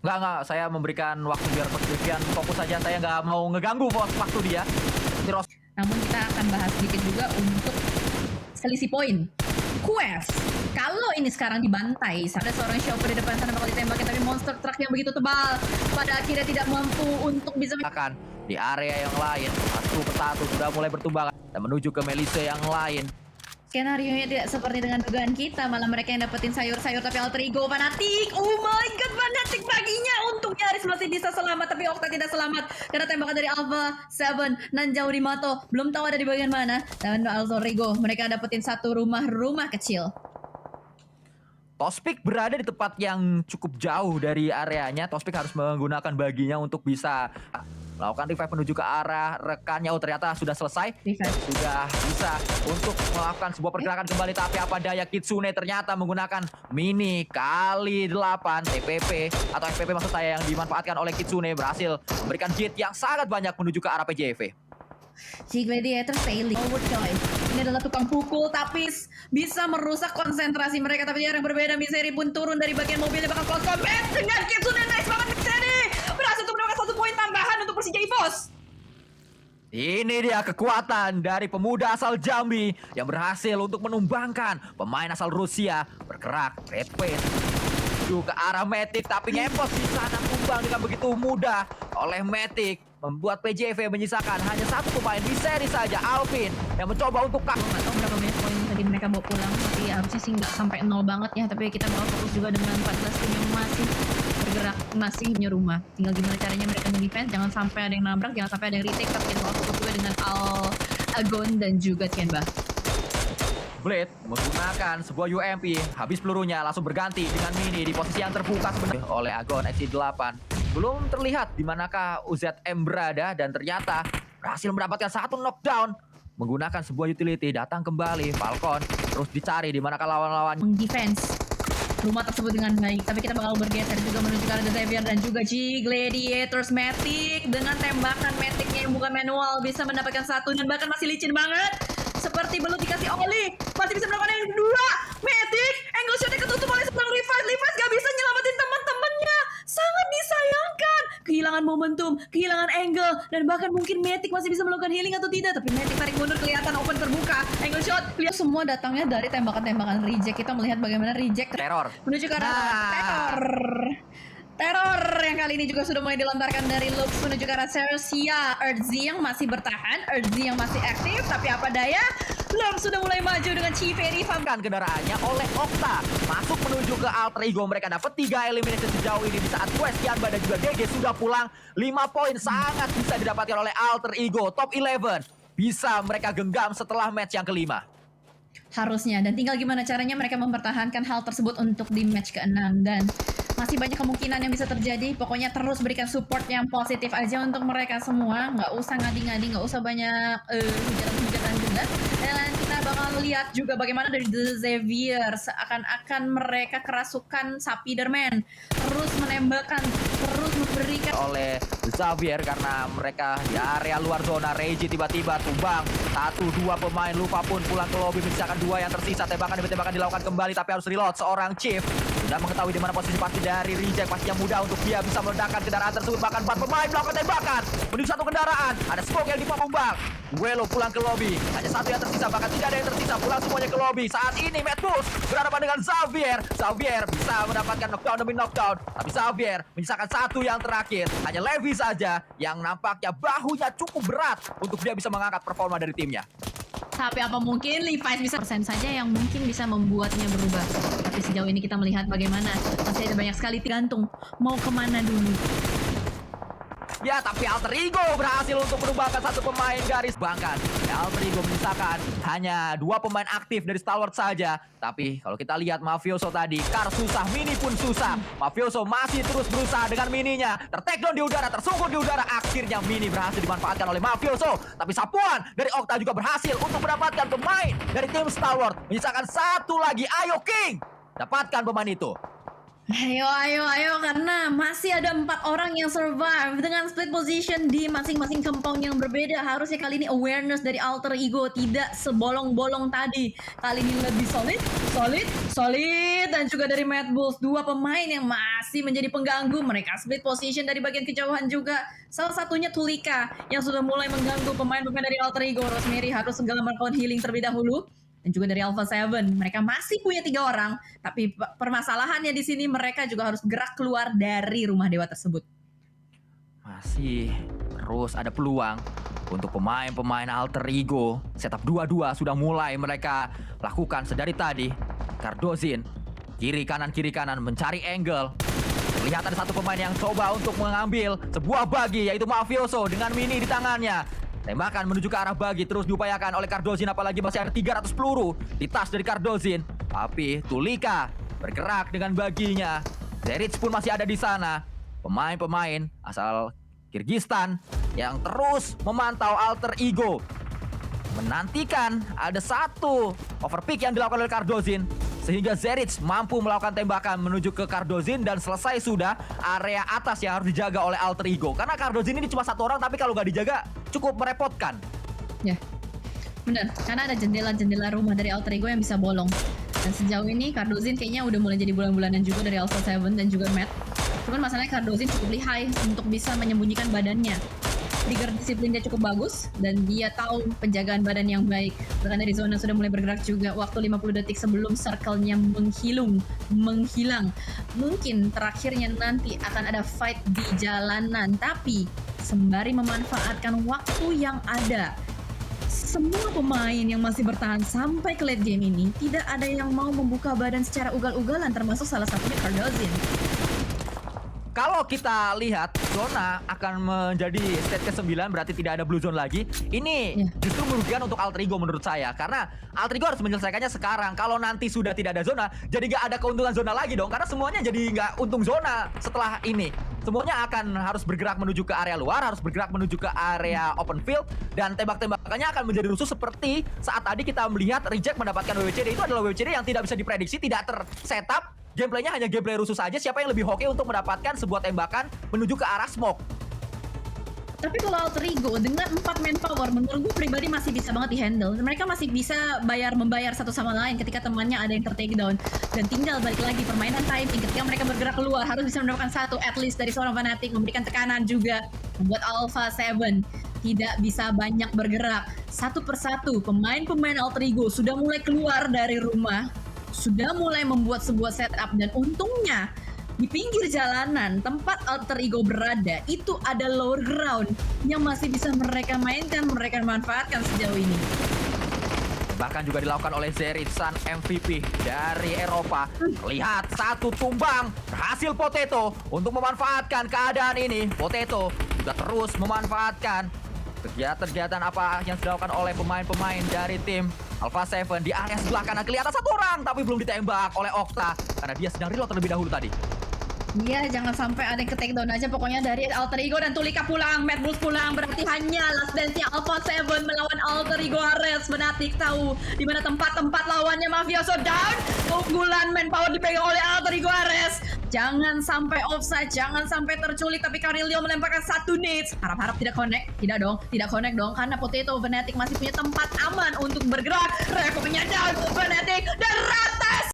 Nggak, saya memberikan waktu biar Coach Vivian fokus saja. Saya nggak mau ngeganggu waktu dia. Namun kita akan bahas sedikit juga untuk selisih poin. Quest, kalau ini sekarang dibantai, ada seorang shopper di depan sana bakal ditembakin, tapi monster truck yang begitu tebal pada akhirnya tidak mampu untuk bisa akan di area yang lain. Satu persatu sudah mulai bertumbangan dan menuju ke Melise yang lain. Skenario-nya tidak seperti dengan dugaan kita, malah mereka yang dapetin sayur-sayur, tapi alter ego Fnatic. Oh my god, Fnatic baginya untuk nyaris masih bisa selamat, tapi Okta tidak selamat karena tembakan dari Alpha 7 Nanjau di Mato belum tahu ada di bagian mana. Dan alter ego mereka dapetin satu rumah kecil. Tospik berada di tempat yang cukup jauh dari areanya. Tospik harus menggunakan baginya untuk bisa melakukan revive menuju ke arah rekannya. Oh, ternyata sudah selesai. Sudah bisa untuk melakukan sebuah pergerakan kembali. Tapi apa daya, Kitsune ternyata menggunakan mini kali 8 TPP atau FPP maksud saya, yang dimanfaatkan oleh Kitsune, berhasil memberikan hit yang sangat banyak menuju ke arah PJV. Si Gladiator failing overjoy. Ini adalah tukang pukul tapi bisa merusak konsentrasi mereka. Tapi yang berbeda, Misery pun turun dari bagian mobilnya, bakal close combat dengan Kitsune. Nice banget Misery, berhasil untuk mendapatkan 1 poin tambahan untuk Persija EVOS. Ini dia kekuatan dari pemuda asal Jambi yang berhasil untuk menumbangkan pemain asal Rusia. Bergerak red face menuju ke arah Matic, tapi ngepos di sana tumbang dengan begitu mudah oleh Matic, membuat PJV menyisakan hanya 1 pemain di seri saja, Alvin, yang mencoba untuk Nggak tahu berapa banyak poin tadi mereka bawa pulang, tapi harusnya sih nggak sampai 0 banget ya. Tapi kita bakal fokus juga dengan 14 tim yang masih bergerak, masih punya rumah. Tinggal gimana caranya mereka defense, jangan sampai ada yang nabrak, jangan sampai ada yang retake. Tapi kita bakal fokus juga dengan Agon dan juga Tianba. Blade menggunakan sebuah UMP, habis pelurunya langsung berganti dengan Mini di posisi yang terbuka sebenarnya oleh Agon XC8. Belum terlihat di manakah UZM berada, dan ternyata berhasil mendapatkan 1 knockdown menggunakan sebuah utility. Datang kembali Falcon, terus dicari di manakah lawan-lawan Defense rumah tersebut dengan baik, tapi kita bakal bergeser juga menuju ke arah The Xavier dan juga G Gladiators. Matic dengan tembakan Maticnya yang bukan manual bisa mendapatkan 1, dan bahkan masih licin banget. Seperti belum dikasih oli, masih bisa melakukan yang kedua. Matic, angle shotnya ketutup oleh seorang Levi's. Levi's gak bisa nyelamatin teman-temannya. Sangat disayangkan. Kehilangan momentum, kehilangan angle, dan bahkan mungkin Matic masih bisa melakukan healing atau tidak. Tapi Matic tarik mundur, kelihatan open terbuka. Angle shot, lihat semua datangnya dari tembakan-tembakan reject. Kita melihat bagaimana reject teror menuju ke arah teror yang kali ini juga sudah mulai dilontarkan dari Lux menuju ke arah Cersei. Urzi yang masih bertahan, Urzi yang masih aktif, tapi apa daya, Lux sudah mulai maju dengan Chiveri kan kendaraannya oleh Okta, masuk menuju ke alter ego. Mereka dapat 3 eliminasi sejauh ini di saat Quest, Tianba dan juga DG sudah pulang. 5 poin sangat bisa didapatkan oleh alter ego. Top 11 bisa mereka genggam setelah match yang kelima. Harusnya, dan tinggal gimana caranya mereka mempertahankan hal tersebut untuk di match ke-6. Dan masih banyak kemungkinan yang bisa terjadi. Pokoknya terus berikan support yang positif aja untuk mereka semua. Nggak usah ngadi-ngadi, nggak usah banyak hujatan-hujatan juga. Dan kita bakal lihat juga bagaimana dari The Xavier, seakan-akan mereka kerasukan Spiderman, terus menembakkan, terus memberikan oleh Xavier karena mereka di area luar zona. Reggie tiba-tiba tumbang 1-2 pemain, lupa pun pulang ke lobby, menyisakan 2 yang tersisa. Tembakan demi tembakan dilakukan kembali, tapi harus reload. Seorang Chief sudah mengetahui di mana posisi pasti dari Reject, pastinya mudah untuk dia bisa meledakkan kendaraan tersebut. Bahkan 4 pemain melakukan tembakan menuju 1 kendaraan. Ada smoke yang dipambang. Guelo pulang ke lobby, hanya 1 yang tersisa, bahkan tidak ada yang tersisa, pulang semuanya ke lobby. Saat ini Mad Bulls berhadapan dengan Xavier. Xavier bisa mendapatkan knockdown demi knockdown, tapi Xavier menyisakan 1 yang terakhir. Hanya Levi saja yang nampaknya bahunya cukup berat untuk dia bisa mengangkat performa dari timnya. Tapi apa mungkin Levi's bisa persen saja yang mungkin bisa membuatnya berubah. Tapi sejauh ini kita melihat bagaimana masih ada banyak sekali tergantung mau kemana dulu. Ya, tapi alter ego berhasil untuk menumbangkan 1 pemain garis. Bahkan alter ego menyisakan hanya 2 pemain aktif dari Stalwart saja. Tapi kalau kita lihat Mafioso tadi, Kar susah, Mini pun susah. Mafioso masih terus berusaha dengan Mininya. Tertakedown di udara, tersungkur di udara. Akhirnya Mini berhasil dimanfaatkan oleh Mafioso. Tapi sapuan dari Okta juga berhasil untuk mendapatkan pemain dari tim Stalwart. Menyisakan 1 lagi. Ayo King, dapatkan pemain itu. Ayo, karena Masih ada 4 orang yang survive dengan split position di masing-masing kempong yang berbeda. Harusnya kali ini awareness dari Alter Ego tidak sebolong-bolong tadi. Kali ini lebih solid. Dan juga dari Mad Bulls, 2 pemain yang masih menjadi pengganggu. Mereka split position dari bagian kejauhan juga. Salah satunya Tulika yang sudah mulai mengganggu pemain-pemain dari Alter Ego. Rosemary harus segala melakukan healing terlebih dahulu. Dan juga dari Alpha 7, mereka masih punya 3 orang, tapi permasalahannya di sini mereka juga harus gerak keluar dari rumah dewa tersebut. Masih terus ada peluang untuk pemain-pemain Alter Ego. Setup 2-2 sudah mulai mereka lakukan sedari tadi. Cardozin kiri kanan mencari angle. Lihat ada satu pemain yang coba untuk mengambil sebuah bagi, yaitu Mafioso dengan mini di tangannya. Tembakan menuju ke arah bagi terus diupayakan oleh Cardozin, apalagi masih ada 300 peluru di tas dari Cardozin. Tapi Tulika bergerak dengan baginya. Zerich pun masih ada di sana. Pemain-pemain asal Kyrgyzstan yang terus memantau Alter Ego, menantikan ada satu overpick yang dilakukan oleh Cardozin, sehingga Zerich mampu melakukan tembakan menuju ke Cardozin dan selesai sudah area atas yang harus dijaga oleh Alter Ego. Karena Cardozin ini cuma 1 orang, tapi kalau nggak dijaga cukup merepotkan. Ya, benar. Karena ada jendela-jendela rumah dari Alter Ego yang bisa bolong. Dan sejauh ini Cardozin kayaknya udah mulai jadi bulan-bulanan juga dari Alpha 7 dan juga Matt. Cuman masalahnya Cardozin cukup lihai untuk bisa menyembunyikan badannya. Trigger disiplin dia cukup bagus dan dia tahu penjagaan badan yang baik. Bahkan dari zona sudah mulai bergerak juga. Waktu 50 detik sebelum circle-nya menghilang. Mungkin terakhirnya nanti akan ada fight di jalanan, tapi sembari memanfaatkan waktu yang ada, semua pemain yang masih bertahan sampai ke late game ini tidak ada yang mau membuka badan secara ugal-ugalan, termasuk salah satunya Cardozin. Kalau kita lihat, zona akan menjadi state ke-9, berarti tidak ada blue zone lagi. Ini justru merugikan untuk Alter Ego menurut saya. Karena Alter Ego harus menyelesaikannya sekarang. Kalau nanti sudah tidak ada zona, jadi nggak ada keuntungan zona lagi dong. Karena semuanya jadi nggak untung zona setelah ini. Semuanya akan harus bergerak menuju ke area luar, harus bergerak menuju ke area open field. Dan tembak-tembakannya akan menjadi rusuh seperti saat tadi kita melihat Reject mendapatkan WWCD. Itu adalah WWCD yang tidak bisa diprediksi, tidak tersetup. Gameplaynya hanya gameplay rusuh saja. Siapa yang lebih hoki untuk mendapatkan sebuah tembakan menuju ke arah smoke. Tapi kalau Alter Ego dengan 4 manpower, menurut gue pribadi masih bisa banget di-handle. Mereka masih bisa membayar satu sama lain ketika temannya ada yang ter-take down. Dan tinggal balik lagi permainan timing. Ketika mereka bergerak keluar, harus bisa mendapatkan satu at least dari seorang Fnatic, memberikan tekanan juga. Membuat Alpha 7 tidak bisa banyak bergerak. Satu persatu, pemain-pemain Alter Ego sudah mulai keluar dari rumah, sudah mulai membuat sebuah setup, dan untungnya di pinggir jalanan tempat Alter Ego berada itu ada lower ground yang masih bisa mereka mainkan, mereka manfaatkan sejauh ini. Bahkan juga dilakukan oleh Zerich, Sun MVP dari Eropa. Lihat, satu tumbang berhasil Potato untuk memanfaatkan keadaan ini. Potato juga terus memanfaatkan kegiatan-kegiatan apa yang dilakukan oleh pemain-pemain dari tim Alpha 7 di area sebelah kanan. Kelihatan 1 orang, tapi belum ditembak oleh Okta karena dia sedang reload terlebih dahulu tadi. Iya, jangan sampai ada yang ke take down aja pokoknya dari Alter Ego. Dan Tulika pulang, Mad Bulls pulang. Berarti hanya last dance-nya Alpha 7 melawan Alter Ego Ares. Fnatic tahu di mana tempat-tempat lawannya. Mafioso down. Keunggulan manpower dipegang oleh Alter Ego Ares. Jangan sampai offside, jangan sampai terculik. Tapi Carilio melemparkan 1 nades. Harap-harap tidak connect. Tidak dong, tidak connect dong. Karena Potato Fnatic masih punya tempat aman untuk bergerak. Rekomennya down, Fnatic dan rata